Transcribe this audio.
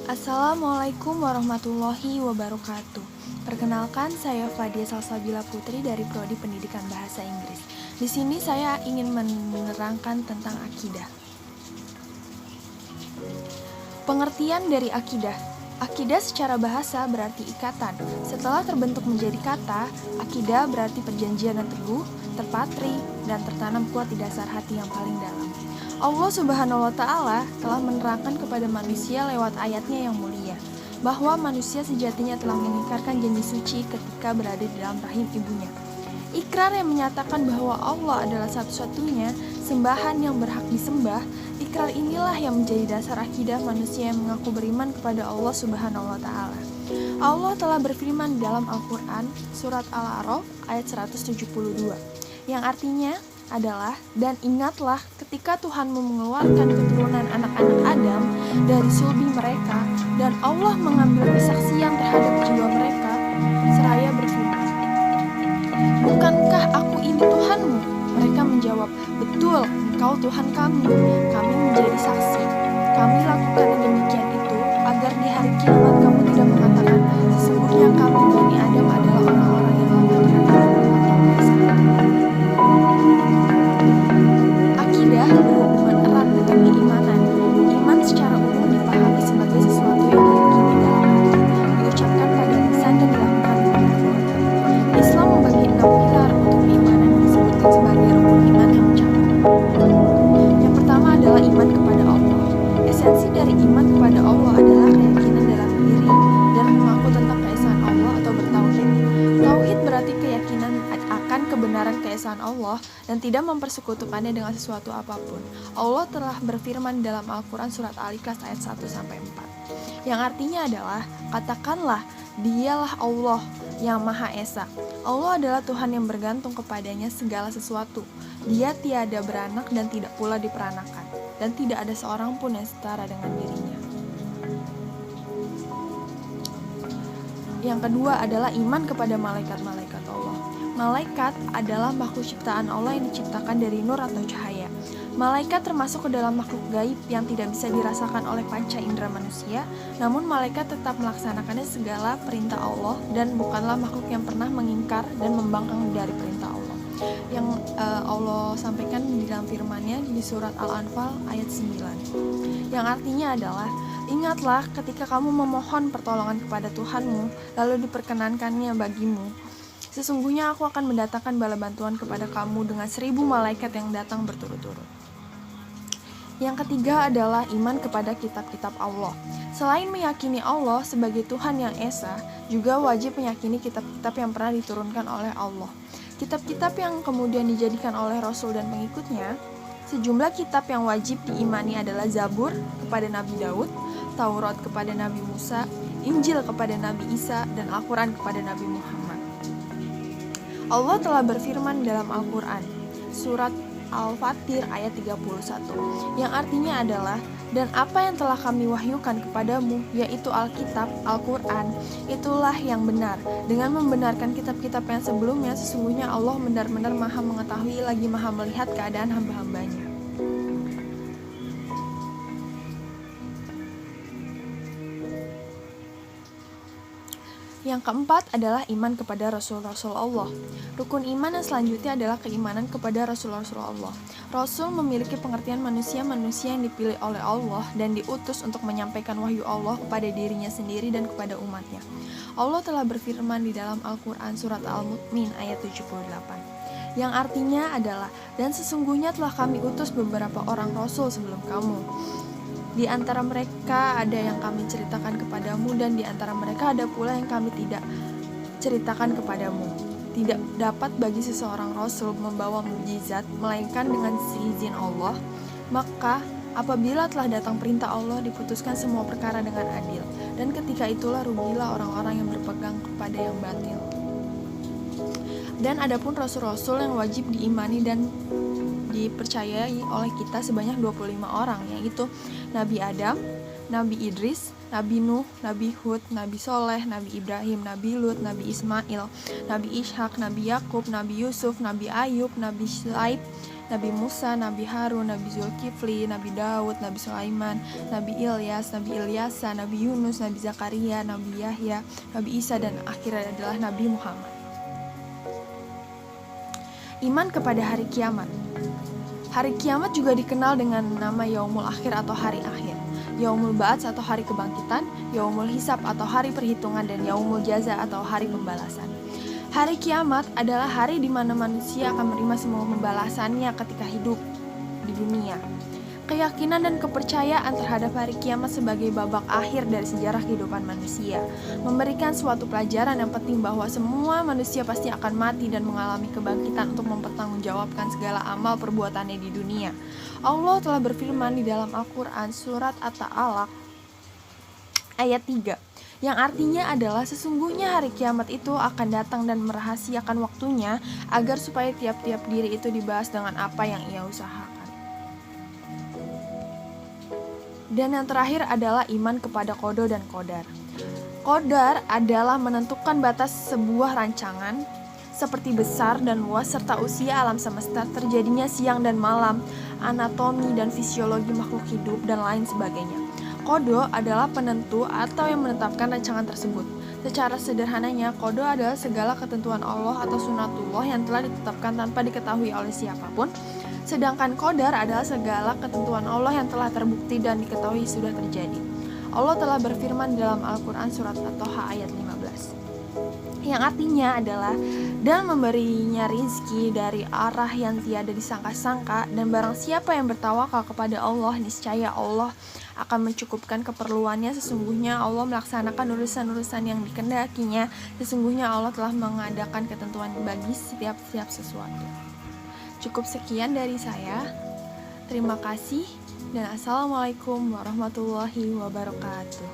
Assalamualaikum warahmatullahi wabarakatuh. Perkenalkan, saya Fadia Salsabila Putri dari Prodi Pendidikan Bahasa Inggris. Di sini saya ingin menerangkan tentang akidah. Pengertian dari akidah. Akidah secara bahasa berarti ikatan. Setelah terbentuk menjadi kata, akidah berarti perjanjian yang teguh, terpatri, dan tertanam kuat di dasar hati yang paling dalam. Allah Subhanahu wa Ta'ala telah menerangkan kepada manusia lewat ayatnya yang mulia bahwa manusia sejatinya telah mengingkarkan janji suci ketika berada di dalam rahim ibunya. Ikrar yang menyatakan bahwa Allah adalah satu-satunya sembahan yang berhak disembah. Ikrar inilah yang menjadi dasar akidah manusia yang mengaku beriman kepada Allah Subhanahu wa Ta'ala. Allah telah berfirman di dalam Al-Quran surat Al-A'raf ayat 172 yang artinya adalah, dan ingatlah ketika Tuhanmu mengeluarkan keturunan anak-anak Adam dari sulbi mereka, dan Allah mengambil kesaksian terhadap jiwa mereka, seraya berfirman, bukankah aku ini Tuhanmu? Mereka menjawab, betul, engkau Tuhan kami menjadi saksi. Kami lakukan demikian itu agar di hari kiamat kamu tidak mengatakan, sesungguhnya kami Bani Adam adalah orang-orang yang lemah di hadapan atau biasa. Akidah berhubungan erat dengan keimanan. Iman secara umum dipahami sebagai sesuatu yang diyakini dalam hati, diucapkan pada lisan dan dilakukan pada anggota. Islam membagi 6 pilar untuk keimanan yang disebutkan sebagai rukun iman yang mencakup. Yang pertama adalah iman kepada Allah. Esensi dari iman kepada Allah adalah keyakinan dalam diri dan mengaku tentang keesaan Allah atau bertauhid. Tauhid berarti keyakinan akan kebenaran keesaan Allah dan tidak mempersekutukannya dengan sesuatu apapun. Allah telah berfirman dalam Al-Quran surat Al-Ikhlas ayat 1-4 yang artinya adalah, katakanlah, dialah Allah yang Maha Esa. Allah adalah Tuhan yang bergantung kepadanya segala sesuatu. Dia tiada beranak dan tidak pula diperanakan, dan tidak ada seorang pun yang setara dengan dirinya. Yang kedua adalah iman kepada malaikat-malaikat Allah. Malaikat adalah makhluk ciptaan Allah yang diciptakan dari nur atau cahaya. Malaikat termasuk ke dalam makhluk gaib yang tidak bisa dirasakan oleh panca indera manusia, namun malaikat tetap melaksanakannya segala perintah Allah dan bukanlah makhluk yang pernah mengingkar dan membangkang dari perintah Allah. Yang Allah sampaikan di dalam firman-Nya di surat Al-Anfal ayat 9. Yang artinya adalah, ingatlah ketika kamu memohon pertolongan kepada Tuhanmu, lalu diperkenankannya bagimu. Sesungguhnya aku akan mendatangkan bala bantuan kepada kamu dengan 1000 malaikat yang datang berturut-turut. Yang ketiga adalah iman kepada kitab-kitab Allah. Selain meyakini Allah sebagai Tuhan yang Esa, juga wajib meyakini kitab-kitab yang pernah diturunkan oleh Allah. Kitab-kitab yang kemudian dijadikan oleh Rasul dan pengikutnya, sejumlah kitab yang wajib diimani adalah Zabur kepada Nabi Daud, Taurat kepada Nabi Musa, Injil kepada Nabi Isa, dan Al-Quran kepada Nabi Muhammad. Allah telah berfirman dalam Al-Quran, surat Al-Fatir ayat 31, yang artinya adalah, dan apa yang telah kami wahyukan kepadamu, yaitu Alkitab, Al-Quran, itulah yang benar. Dengan membenarkan kitab-kitab yang sebelumnya, sesungguhnya Allah benar-benar maha mengetahui lagi maha melihat keadaan hamba-hambanya. Yang keempat adalah iman kepada Rasul-Rasul Allah. Rukun iman yang selanjutnya adalah keimanan kepada Rasul-Rasul Allah. Rasul memiliki pengertian manusia-manusia yang dipilih oleh Allah dan diutus untuk menyampaikan wahyu Allah kepada dirinya sendiri dan kepada umatnya. Allah telah berfirman di dalam Al-Quran surat Al-Mu'min ayat 78, yang artinya adalah, dan sesungguhnya telah kami utus beberapa orang Rasul sebelum kamu. Di antara mereka ada yang kami ceritakan kepadamu, dan di antara mereka ada pula yang kami tidak ceritakan kepadamu. Tidak dapat bagi seseorang Rasul membawa mukjizat melainkan dengan seizin Allah. Maka apabila telah datang perintah Allah, diputuskan semua perkara dengan adil, dan ketika itulah rugilah orang-orang yang berpegang kepada yang batil. Dan adapun Rasul-Rasul yang wajib diimani dan dipercayai oleh kita sebanyak 25 orang, yaitu Nabi Adam, Nabi Idris, Nabi Nuh, Nabi Hud, Nabi Soleh, Nabi Ibrahim, Nabi Lut, Nabi Ismail, Nabi Ishak, Nabi Yakub, Nabi Yusuf, Nabi Ayub, Nabi Syaib, Nabi Musa, Nabi Harun, Nabi Zulkifli, Nabi Daud, Nabi Sulaiman, Nabi Ilyas, Nabi Ilyasa, Nabi Yunus, Nabi Zakaria, Nabi Yahya, Nabi Isa, dan akhirnya adalah Nabi Muhammad. Iman kepada hari kiamat. Hari kiamat juga dikenal dengan nama Yaumul Akhir atau hari akhir, Yaumul Ba'ats atau hari kebangkitan, Yaumul Hisab atau hari perhitungan, dan Yaumul Jaza atau hari pembalasan. Hari kiamat adalah hari di mana manusia akan menerima semua pembalasannya ketika hidup di dunia. Keyakinan dan kepercayaan terhadap hari kiamat sebagai babak akhir dari sejarah kehidupan manusia memberikan suatu pelajaran yang penting bahwa semua manusia pasti akan mati dan mengalami kebangkitan untuk mempertanggungjawabkan segala amal perbuatannya di dunia. Allah telah berfirman di dalam Al-Quran surat At-Ta'alaq ayat 3, yang artinya adalah sesungguhnya hari kiamat itu akan datang dan merahasiakan waktunya agar supaya tiap-tiap diri itu dibahas dengan apa yang ia usahakan. Dan yang terakhir adalah iman kepada qada dan qadar. Qadar adalah menentukan batas sebuah rancangan seperti besar dan luas serta usia alam semesta, terjadinya siang dan malam, anatomi dan fisiologi makhluk hidup, dan lain sebagainya. Qada adalah penentu atau yang menetapkan rancangan tersebut. Secara sederhananya, qada adalah segala ketentuan Allah atau sunatullah yang telah ditetapkan tanpa diketahui oleh siapapun. Sedangkan qadar adalah segala ketentuan Allah yang telah terbukti dan diketahui sudah terjadi. Allah telah berfirman dalam Al-Quran surat At-Taha ayat 15, yang artinya adalah dan memberinya rizki dari arah yang tiada disangka-sangka, dan barang siapa yang bertawakal kepada Allah, niscaya Allah akan mencukupkan keperluannya. Sesungguhnya Allah melaksanakan urusan-urusan yang dikehendakinya. Sesungguhnya Allah telah mengadakan ketentuan bagi setiap sesuatu. Cukup sekian dari saya. Terima kasih dan assalamualaikum warahmatullahi wabarakatuh.